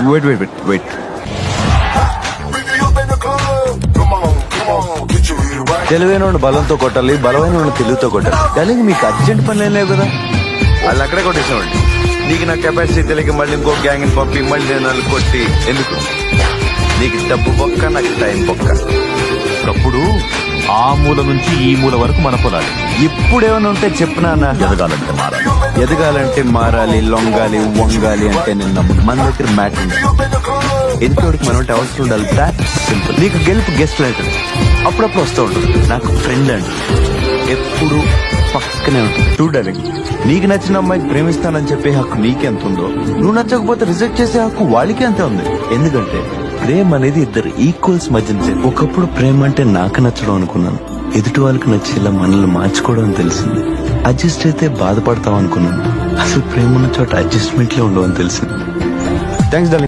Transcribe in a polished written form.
Wait తెలివైన బలంతో కొట్టాలి, బలమైన తెలివితో కొట్టాలి. డార్లింగ్ మీకు అర్జెంట్ పనులు లేవు కదా, వాళ్ళు అక్కడే కొట్టేసామండి. నీకు నా కెపాసిటీ తెలియక మళ్ళీ ఇంకో గ్యాంగ్ పంపి మళ్ళీ నేను వాళ్ళు కొట్టి ఎందుకు? నీకు డబ్బు బొక్క, నాకు టైం బొక్క. ఒకప్పుడు ఆ మూల నుంచి ఈ మూల వరకు మన పొలాలి. ఇప్పుడేమైనా ఉంటే చెప్పినా ఎదగాలంటే మారాలి. ఎదగాలంటే మారాలి, లొంగాలి, వంగాలి అంటే నిన్న మన దగ్గర మ్యాట్ ఉంది. ఎందుకోడికి మనం అవసరం ఉండాలి. సింపుల్. నీకు గెలుపు గెస్ట్ లాంటిది, అప్పుడప్పుడు వస్తూ ఉంటుంది. నాకు ఫ్రెండ్ అండి, ఎప్పుడు పక్కనే ఉంటుంది. చూడాలి, నీకు నచ్చిన అమ్మాయికి ప్రేమిస్తానని చెప్పే హక్కు నీకెంత ఉందో, నువ్వు నచ్చకపోతే రిజెక్ట్ చేసే హక్కు వాళ్ళకి అంతే ఉంది. ఎందుకంటే ప్రేమ అనేది ఇద్దరు ఈక్వల్స్ మధ్య. ఒకప్పుడు ప్రేమ అంటే నాకు నచ్చడం అనుకున్నాను, ఎదుటి వాళ్ళకి నచ్చేలా మనల్ని మార్చుకోవడం అని తెలిసింది. అడ్జస్ట్ అయితే బాధపడతాం అనుకున్నాను, అసలు ప్రేమ ఉన్న చోట అడ్జస్ట్మెంట్లే ఉండవని తెలిసింది. Thanks darling.